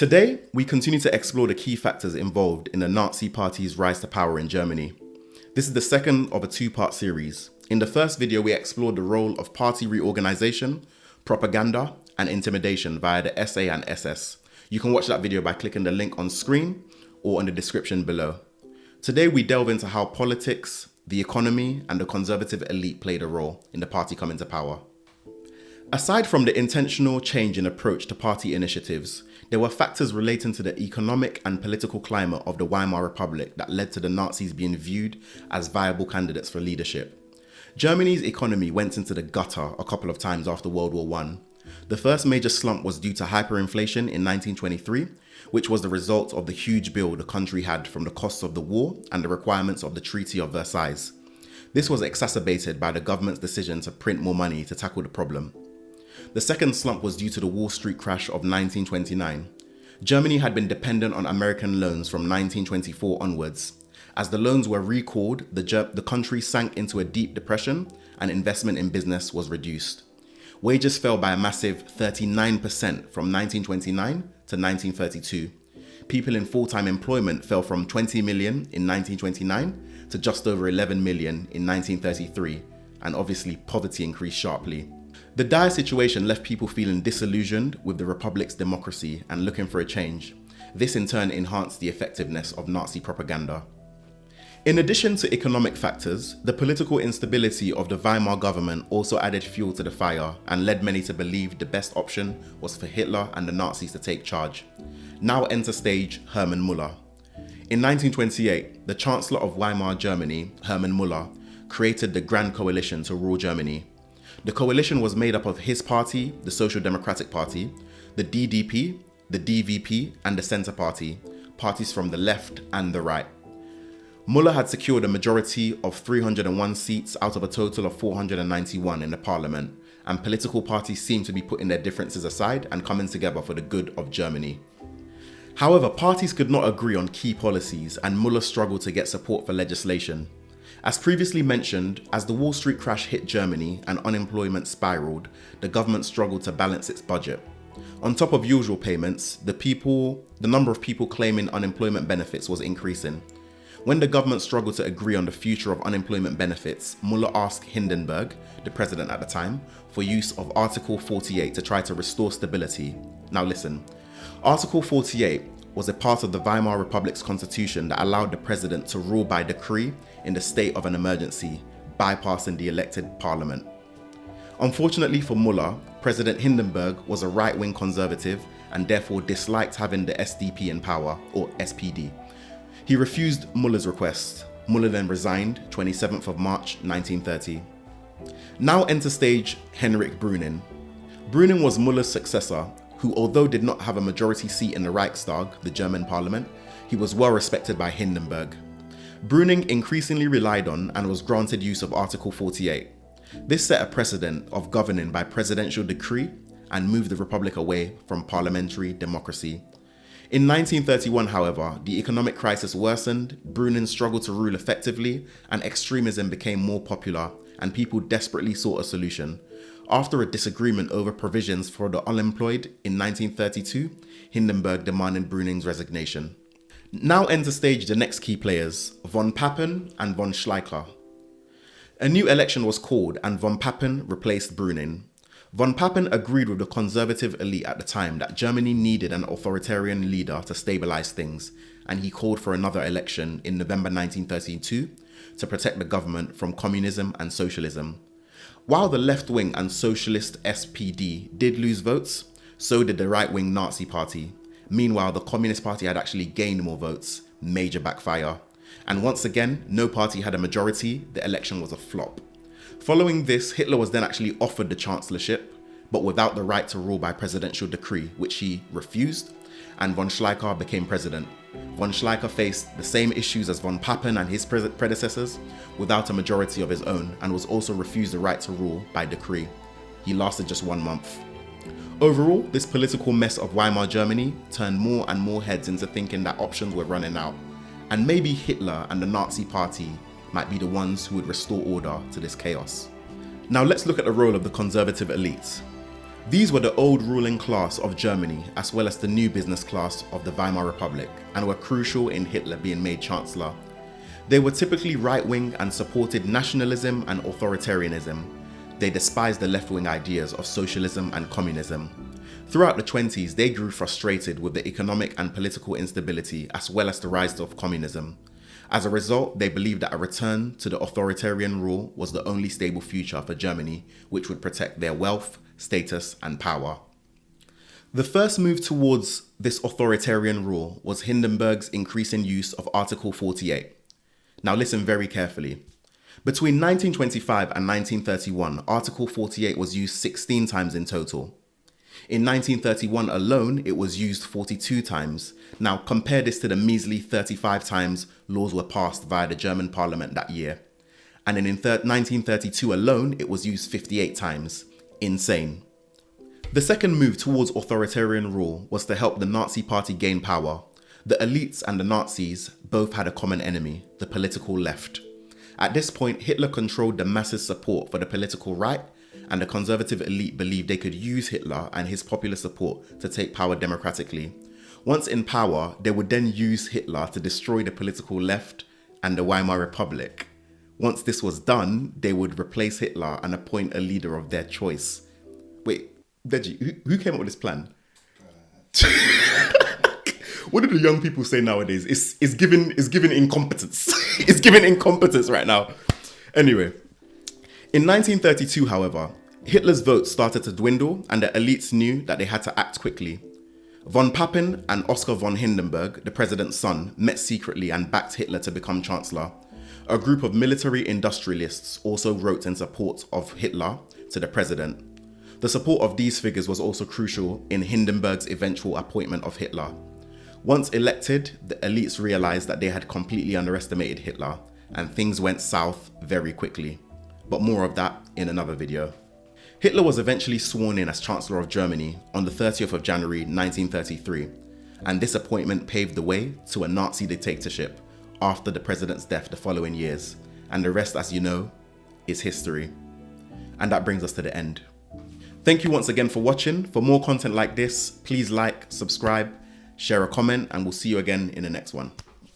Today, we continue to explore the key factors involved in the Nazi Party's rise to power in Germany. This is the second of a two-part series. In the first video, we explored the role of party reorganization, propaganda, and intimidation via the SA and SS. You can watch that video by clicking the link on screen or in the description below. Today, we delve into how politics, the economy, and the conservative elite played a role in the party coming to power. Aside from the intentional change in approach to party initiatives, there were factors relating to the economic and political climate of the Weimar Republic that led to the Nazis being viewed as viable candidates for leadership. Germany's economy went into the gutter a couple of times after World War I. The first major slump was due to hyperinflation in 1923, which was the result of the huge bill the country had from the costs of the war and the requirements of the Treaty of Versailles. This was exacerbated by the government's decision to print more money to tackle the problem. The second slump was due to the Wall Street crash of 1929. Germany had been dependent on American loans from 1924 onwards. As the loans were recalled, the country sank into a deep depression and investment in business was reduced. Wages fell by a massive 39% from 1929 to 1932. People in full-time employment fell from 20 million in 1929 to just over 11 million in 1933, and obviously poverty increased sharply. The dire situation left people feeling disillusioned with the Republic's democracy and looking for a change. This in turn enhanced the effectiveness of Nazi propaganda. In addition to economic factors, the political instability of the Weimar government also added fuel to the fire and led many to believe the best option was for Hitler and the Nazis to take charge. Now enter stage Hermann Müller. In 1928, the Chancellor of Weimar Germany, Hermann Müller, created the Grand Coalition to rule Germany. The coalition was made up of his party, the Social Democratic Party, the DDP, the DVP, and the Centre Party, parties from the left and the right. Müller had secured a majority of 301 seats out of a total of 491 in the parliament, and political parties seemed to be putting their differences aside and coming together for the good of Germany. However, parties could not agree on key policies, and Müller struggled to get support for legislation. As previously mentioned, as the Wall Street crash hit Germany and unemployment spiraled, the government struggled to balance its budget. On top of usual payments, the number of people claiming unemployment benefits was increasing. When the government struggled to agree on the future of unemployment benefits, Müller asked Hindenburg, the president at the time, for use of Article 48 to try to restore stability. Now listen, Article 48 was a part of the Weimar Republic's constitution that allowed the president to rule by decree in the state of an emergency, bypassing the elected parliament. Unfortunately for Müller, President Hindenburg was a right-wing conservative and therefore disliked having the SDP in power, or SPD. He refused Müller's request. Müller then resigned 27th of March 1930. Now enter stage Heinrich Brüning. Brüning was Müller's successor, who although did not have a majority seat in the Reichstag, the German parliament, he was well respected by Hindenburg. Brüning increasingly relied on and was granted use of Article 48. This set a precedent of governing by presidential decree and moved the Republic away from parliamentary democracy. In 1931, however, the economic crisis worsened, Brüning struggled to rule effectively, and extremism became more popular, and people desperately sought a solution. After a disagreement over provisions for the unemployed in 1932, Hindenburg demanded Brüning's resignation. Now enter stage the next key players, von Papen and von Schleicher. A new election was called and von Papen replaced Brüning. Von Papen agreed with the conservative elite at the time that Germany needed an authoritarian leader to stabilize things, and he called for another election in November 1932 to protect the government from communism and socialism. While the left-wing and socialist SPD did lose votes, so did the right-wing Nazi Party. Meanwhile, the Communist Party had actually gained more votes, major backfire. And once again, no party had a majority, the election was a flop. Following this, Hitler was then actually offered the chancellorship, but without the right to rule by presidential decree, which he refused, and von Schleicher became president. Von Schleicher faced the same issues as von Papen and his predecessors, without a majority of his own, and was also refused the right to rule by decree. He lasted just 1 month. Overall, this political mess of Weimar Germany turned more and more heads into thinking that options were running out, and maybe Hitler and the Nazi Party might be the ones who would restore order to this chaos. Now let's look at the role of the conservative elites. These were the old ruling class of Germany as well as the new business class of the Weimar Republic, and were crucial in Hitler being made Chancellor. They were typically right-wing and supported nationalism and authoritarianism. They despised the left-wing ideas of socialism and communism. Throughout the 20s, they grew frustrated with the economic and political instability as well as the rise of communism. As a result, they believed that a return to the authoritarian rule was the only stable future for Germany, which would protect their wealth, status, and power. The first move towards this authoritarian rule was Hindenburg's increasing use of Article 48. Now listen very carefully. Between 1925 and 1931, Article 48 was used 16 times in total. In 1931 alone, it was used 42 times. Now compare this to the measly 35 times laws were passed via the German parliament that year. And in 1932 alone, it was used 58 times. Insane. The second move towards authoritarian rule was to help the Nazi party gain power. The elites and the Nazis both had a common enemy, the political left. At this point, Hitler controlled the masses' support for the political right, and the conservative elite believed they could use Hitler and his popular support to take power democratically. Once in power, they would then use Hitler to destroy the political left and the Weimar Republic. Once this was done, they would replace Hitler and appoint a leader of their choice. Wait, Deji, who came up with this plan? What do the young people say nowadays? It's given incompetence. It's given incompetence right now. Anyway, in 1932, however, Hitler's votes started to dwindle and the elites knew that they had to act quickly. Von Papen and Oskar von Hindenburg, the president's son, met secretly and backed Hitler to become Chancellor. A group of military industrialists also wrote in support of Hitler to the president. The support of these figures was also crucial in Hindenburg's eventual appointment of Hitler. Once elected, the elites realized that they had completely underestimated Hitler, and things went south very quickly. But more of that in another video. Hitler was eventually sworn in as Chancellor of Germany on the 30th of January 1933, and this appointment paved the way to a Nazi dictatorship after the president's death the following years, and the rest, as you know, is history. And that brings us to the end. Thank you once again for watching. For more content like this, please like, subscribe, share a comment, and we'll see you again in the next one.